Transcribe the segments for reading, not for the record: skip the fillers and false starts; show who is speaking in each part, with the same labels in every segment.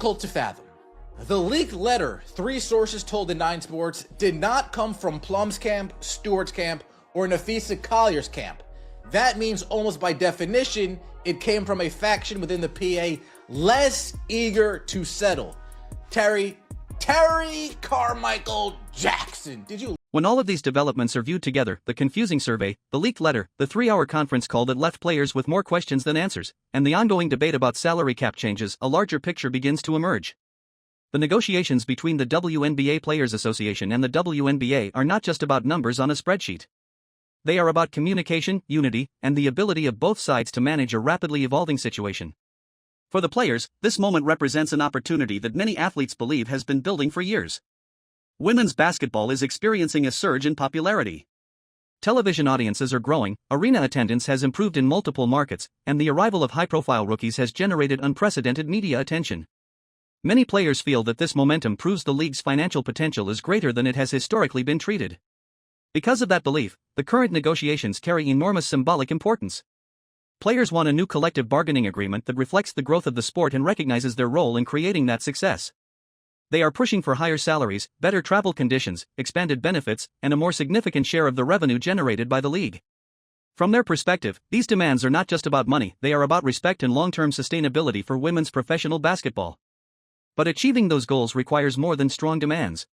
Speaker 1: difficult to fathom. The leaked letter, 3 sources told in 9 Sports, did not come from Plum's camp, Stewart's camp, or Nafisa Collier's camp. That means almost by definition, it came from a faction within the PA less eager to settle. Terry Carmichael Jackson.
Speaker 2: When all of these developments are viewed together, the confusing survey, the leaked letter, the 3-hour conference call that left players with more questions than answers, and the ongoing debate about salary cap changes, a larger picture begins to emerge. The negotiations between the WNBA Players Association and the WNBA are not just about numbers on a spreadsheet. They are about communication, unity, and the ability of both sides to manage a rapidly evolving situation. For the players, this moment represents an opportunity that many athletes believe has been building for years. Women's basketball is experiencing a surge in popularity. Television audiences are growing, arena attendance has improved in multiple markets, and the arrival of high-profile rookies has generated unprecedented media attention. Many players feel that this momentum proves the league's financial potential is greater than it has historically been treated. Because of that belief, the current negotiations carry enormous symbolic importance. Players want a new collective bargaining agreement that reflects the growth of the sport and recognizes their role in creating that success. They are pushing for higher salaries, better travel conditions, expanded benefits, and a more significant share of the revenue generated by the league. From their perspective, these demands are not just about money, they are about respect and long-term sustainability for women's professional basketball. But achieving those goals requires more than strong demands.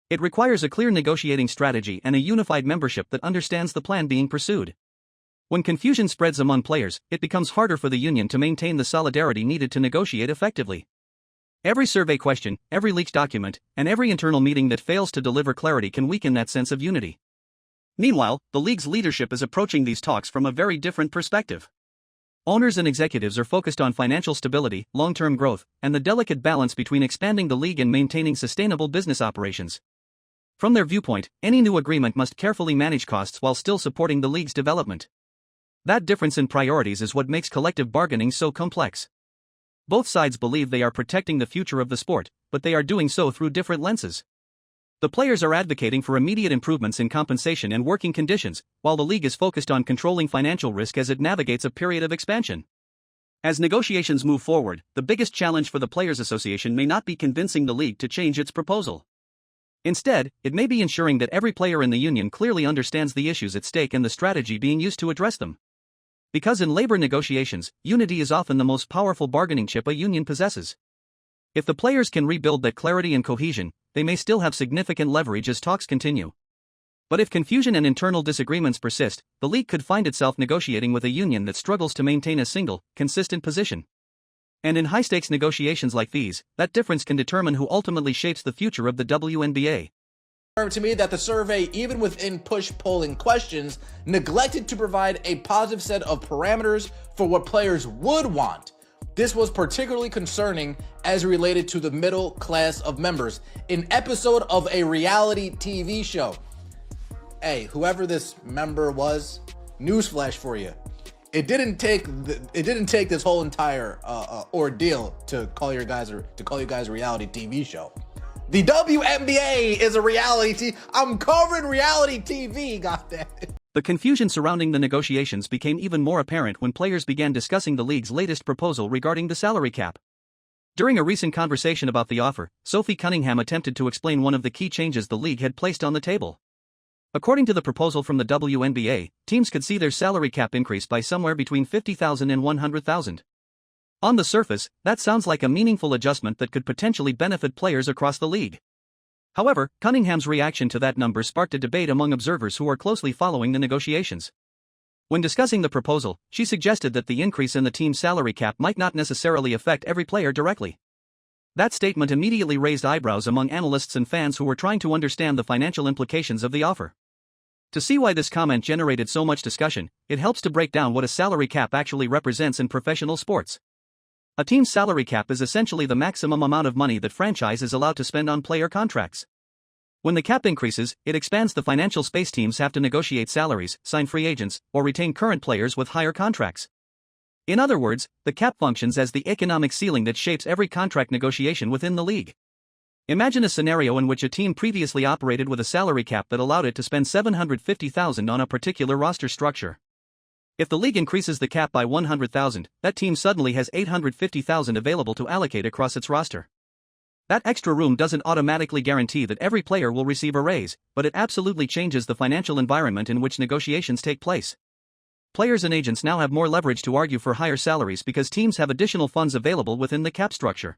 Speaker 2: It requires a clear negotiating strategy and a unified membership that understands the plan being pursued. When confusion spreads among players, it becomes harder for the union to maintain the solidarity needed to negotiate effectively. Every survey question, every leaked document, and every internal meeting that fails to deliver clarity can weaken that sense of unity. Meanwhile, the league's leadership is approaching these talks from a very different perspective. Owners and executives are focused on financial stability, long-term growth, and the delicate balance between expanding the league and maintaining sustainable business operations. From their viewpoint, any new agreement must carefully manage costs while still supporting the league's development. That difference in priorities is what makes collective bargaining so complex. Both sides believe they are protecting the future of the sport, but they are doing so through different lenses. The players are advocating for immediate improvements in compensation and working conditions, while the league is focused on controlling financial risk as it navigates a period of expansion. As negotiations move forward, the biggest challenge for the Players Association may not be convincing the league to change its proposal. Instead, it may be ensuring that every player in the union clearly understands the issues at stake and the strategy being used to address them. Because in labor negotiations, unity is often the most powerful bargaining chip a union possesses. If the players can rebuild that clarity and cohesion, they may still have significant leverage as talks continue. But if confusion and internal disagreements persist, the league could find itself negotiating with a union that struggles to maintain a single, consistent position. And in high-stakes negotiations like these, that difference can determine who ultimately shapes the future of the WNBA.
Speaker 1: To me that the survey, even within push polling questions, neglected to provide a positive set of parameters for what players would want. This was particularly concerning as related to the middle class of members. An episode of a reality TV show. Hey, whoever this member was, newsflash for you. It didn't take this whole entire ordeal to call you guys a reality TV show. The WNBA is a reality I'm covering reality TV, goddamn.
Speaker 2: The confusion surrounding the negotiations became even more apparent when players began discussing the league's latest proposal regarding the salary cap. During a recent conversation about the offer, Sophie Cunningham attempted to explain one of the key changes the league had placed on the table. According to the proposal from the WNBA, teams could see their salary cap increase by somewhere between $50,000 and $100,000. On the surface, that sounds like a meaningful adjustment that could potentially benefit players across the league. However, Cunningham's reaction to that number sparked a debate among observers who are closely following the negotiations. When discussing the proposal, she suggested that the increase in the team's salary cap might not necessarily affect every player directly. That statement immediately raised eyebrows among analysts and fans who were trying to understand the financial implications of the offer. To see why this comment generated so much discussion, it helps to break down what a salary cap actually represents in professional sports. A team's salary cap is essentially the maximum amount of money that franchise is allowed to spend on player contracts. When the cap increases, it expands the financial space teams have to negotiate salaries, sign free agents, or retain current players with higher contracts. In other words, the cap functions as the economic ceiling that shapes every contract negotiation within the league. Imagine a scenario in which a team previously operated with a salary cap that allowed it to spend $750,000 on a particular roster structure. If the league increases the cap by 100,000, that team suddenly has 850,000 available to allocate across its roster. That extra room doesn't automatically guarantee that every player will receive a raise, but it absolutely changes the financial environment in which negotiations take place. Players and agents now have more leverage to argue for higher salaries because teams have additional funds available within the cap structure.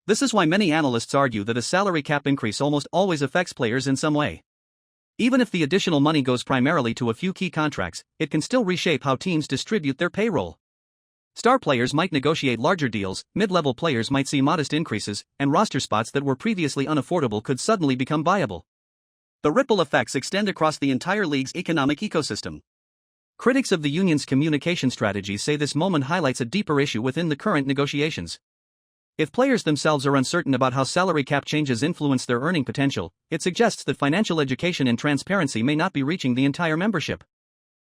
Speaker 2: This is why many analysts argue that a salary cap increase almost always affects players in some way. Even if the additional money goes primarily to a few key contracts, it can still reshape how teams distribute their payroll. Star players might negotiate larger deals, mid-level players might see modest increases, and roster spots that were previously unaffordable could suddenly become viable. The ripple effects extend across the entire league's economic ecosystem. Critics of the union's communication strategies say this moment highlights a deeper issue within the current negotiations. If players themselves are uncertain about how salary cap changes influence their earning potential, it suggests that financial education and transparency may not be reaching the entire membership.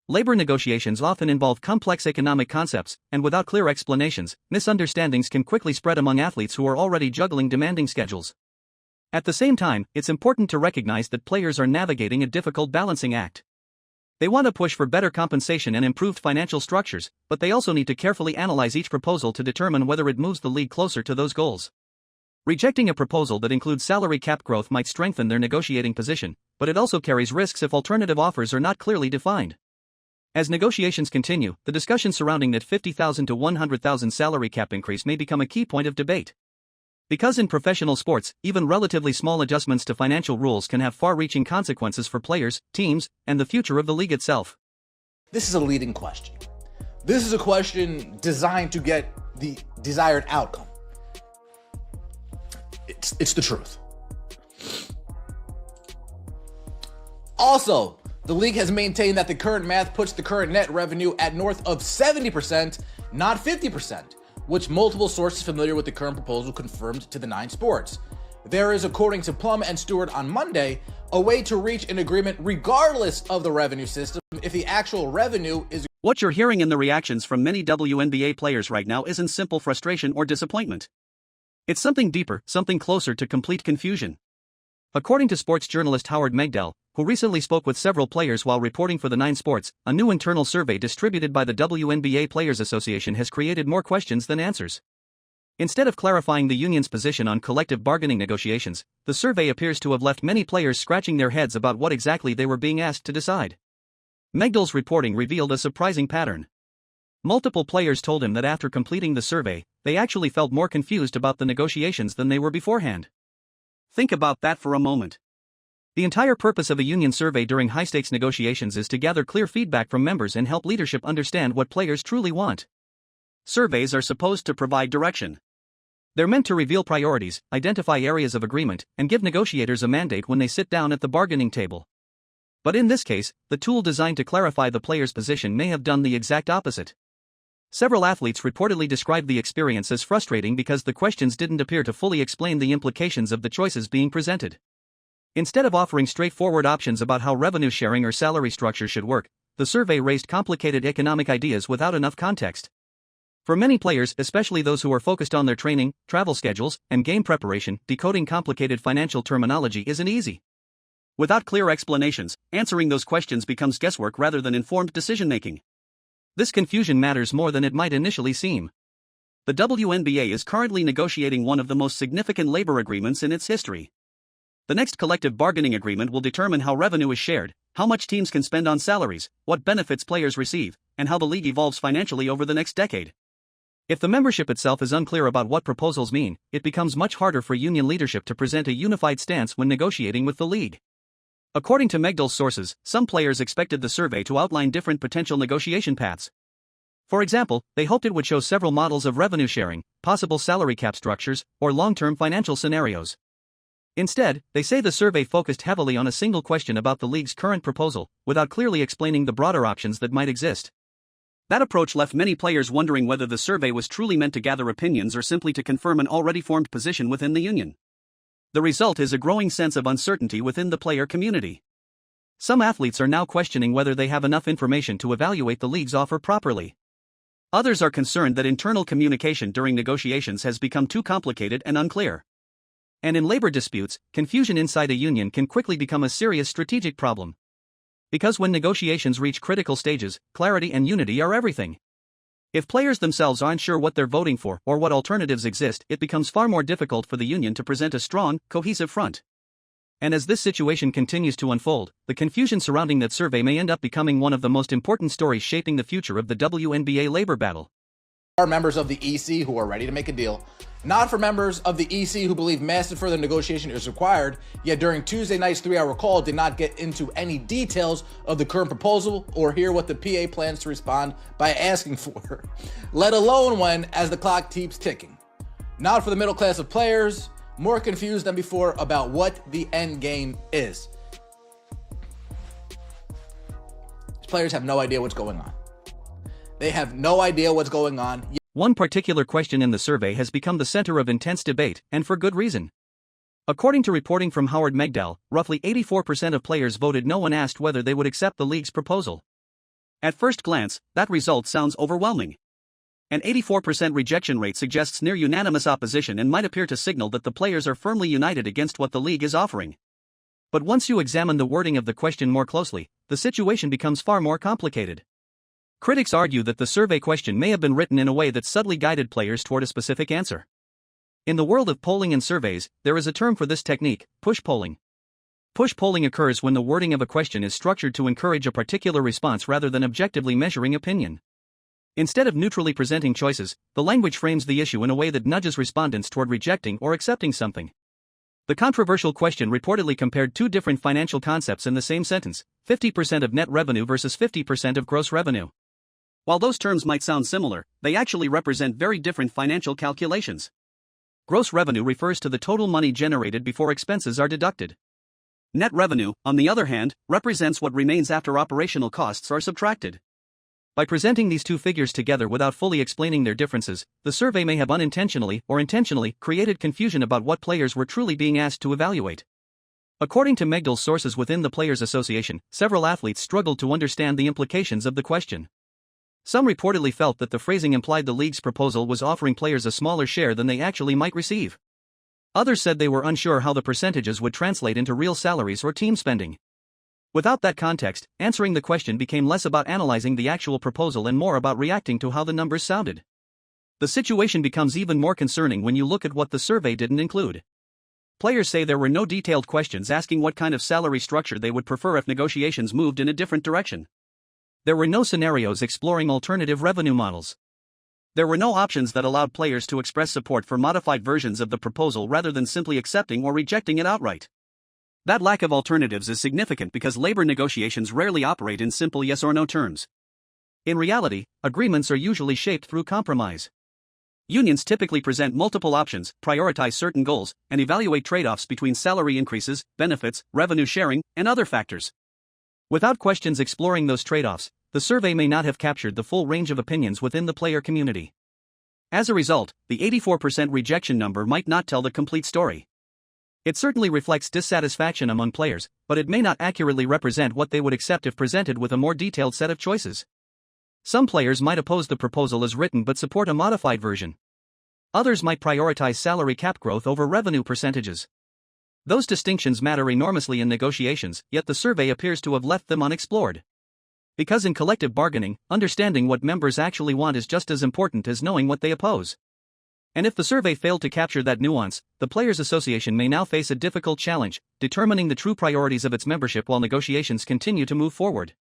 Speaker 2: Labor negotiations often involve complex economic concepts, and without clear explanations, misunderstandings can quickly spread among athletes who are already juggling demanding schedules. At the same time, it's important to recognize that players are navigating a difficult balancing act. They want to push for better compensation and improved financial structures, but they also need to carefully analyze each proposal to determine whether it moves the league closer to those goals. Rejecting a proposal that includes salary cap growth might strengthen their negotiating position, but it also carries risks if alternative offers are not clearly defined. As negotiations continue, the discussion surrounding that 50,000 to 100,000 salary cap increase may become a key point of debate. Because in professional sports, even relatively small adjustments to financial rules can have far-reaching consequences for players, teams, and the future of the league itself.
Speaker 1: This is a leading question. This is a question designed to get the desired outcome. It's the truth. Also, the league has maintained that the current math puts the current net revenue at north of 70%, not 50%. Which multiple sources familiar with the current proposal confirmed to the 9 Sports. There is, according to Plum and Stewart on Monday, a way to reach an agreement regardless of the revenue system if the actual revenue is...
Speaker 2: What you're hearing in the reactions from many WNBA players right now isn't simple frustration or disappointment. It's something deeper, something closer to complete confusion. According to sports journalist Howard Megdal, who recently spoke with several players while reporting for the 9 Sports, a new internal survey distributed by the WNBA Players Association has created more questions than answers. Instead of clarifying the union's position on collective bargaining negotiations, the survey appears to have left many players scratching their heads about what exactly they were being asked to decide. Megdal's reporting revealed a surprising pattern. Multiple players told him that after completing the survey, they actually felt more confused about the negotiations than they were beforehand. Think about that for a moment. The entire purpose of a union survey during high-stakes negotiations is to gather clear feedback from members and help leadership understand what players truly want. Surveys are supposed to provide direction. They're meant to reveal priorities, identify areas of agreement, and give negotiators a mandate when they sit down at the bargaining table. But in this case, the tool designed to clarify the player's position may have done the exact opposite. Several athletes reportedly described the experience as frustrating because the questions didn't appear to fully explain the implications of the choices being presented. Instead of offering straightforward options about how revenue sharing or salary structure should work, the survey raised complicated economic ideas without enough context. For many players, especially those who are focused on their training, travel schedules, and game preparation, decoding complicated financial terminology isn't easy. Without clear explanations, answering those questions becomes guesswork rather than informed decision-making. This confusion matters more than it might initially seem. The WNBA is currently negotiating one of the most significant labor agreements in its history. The next collective bargaining agreement will determine how revenue is shared, how much teams can spend on salaries, what benefits players receive, and how the league evolves financially over the next decade. If the membership itself is unclear about what proposals mean, it becomes much harder for union leadership to present a unified stance when negotiating with the league. According to Megdal's sources, some players expected the survey to outline different potential negotiation paths. For example, they hoped it would show several models of revenue sharing, possible salary cap structures, or long-term financial scenarios. Instead, they say the survey focused heavily on a single question about the league's current proposal, without clearly explaining the broader options that might exist. That approach left many players wondering whether the survey was truly meant to gather opinions or simply to confirm an already formed position within the union. The result is a growing sense of uncertainty within the player community. Some athletes are now questioning whether they have enough information to evaluate the league's offer properly. Others are concerned that internal communication during negotiations has become too complicated and unclear. And in labor disputes, confusion inside a union can quickly become a serious strategic problem. Because when negotiations reach critical stages, clarity and unity are everything. If players themselves aren't sure what they're voting for or what alternatives exist, it becomes far more difficult for the union to present a strong, cohesive front. And as this situation continues to unfold, the confusion surrounding that survey may end up becoming one of the most important stories shaping the future of the WNBA labor battle.
Speaker 1: Are members of the EC who are ready to make a deal, not for members of the EC who believe massive further negotiation is required, yet during Tuesday night's 3-hour call did not get into any details of the current proposal or hear what the PA plans to respond by asking for, let alone when, as the clock keeps ticking. Not for the middle class of players, more confused than before about what the end game is. These players have no idea what's going on. They have no idea what's going on.
Speaker 2: One particular question in the survey has become the center of intense debate, and for good reason. According to reporting from Howard Megdal, roughly 84% of players voted no when asked whether they would accept the league's proposal. At first glance, that result sounds overwhelming. An 84% rejection rate suggests near unanimous opposition and might appear to signal that the players are firmly united against what the league is offering. But once you examine the wording of the question more closely, the situation becomes far more complicated. Critics argue that the survey question may have been written in a way that subtly guided players toward a specific answer. In the world of polling and surveys, there is a term for this technique: push polling. Push polling occurs when the wording of a question is structured to encourage a particular response rather than objectively measuring opinion. Instead of neutrally presenting choices, the language frames the issue in a way that nudges respondents toward rejecting or accepting something. The controversial question reportedly compared two different financial concepts in the same sentence: 50% of net revenue versus 50% of gross revenue. While those terms might sound similar, they actually represent very different financial calculations. Gross revenue refers to the total money generated before expenses are deducted. Net revenue, on the other hand, represents what remains after operational costs are subtracted. By presenting these two figures together without fully explaining their differences, the survey may have unintentionally or intentionally created confusion about what players were truly being asked to evaluate. According to Megdal's sources within the Players Association, several athletes struggled to understand the implications of the question. Some reportedly felt that the phrasing implied the league's proposal was offering players a smaller share than they actually might receive. Others said they were unsure how the percentages would translate into real salaries or team spending. Without that context, answering the question became less about analyzing the actual proposal and more about reacting to how the numbers sounded. The situation becomes even more concerning when you look at what the survey didn't include. Players say there were no detailed questions asking what kind of salary structure they would prefer if negotiations moved in a different direction. There were no scenarios exploring alternative revenue models. There were no options that allowed players to express support for modified versions of the proposal rather than simply accepting or rejecting it outright. That lack of alternatives is significant because labor negotiations rarely operate in simple yes or no terms. In reality, agreements are usually shaped through compromise. Unions typically present multiple options, prioritize certain goals, and evaluate trade-offs between salary increases, benefits, revenue sharing, and other factors. Without questions exploring those trade-offs, the survey may not have captured the full range of opinions within the player community. As a result, the 84% rejection number might not tell the complete story. It certainly reflects dissatisfaction among players, but it may not accurately represent what they would accept if presented with a more detailed set of choices. Some players might oppose the proposal as written but support a modified version. Others might prioritize salary cap growth over revenue percentages. Those distinctions matter enormously in negotiations, yet the survey appears to have left them unexplored. Because in collective bargaining, understanding what members actually want is just as important as knowing what they oppose. And if the survey failed to capture that nuance, the Players Association may now face a difficult challenge, determining the true priorities of its membership while negotiations continue to move forward.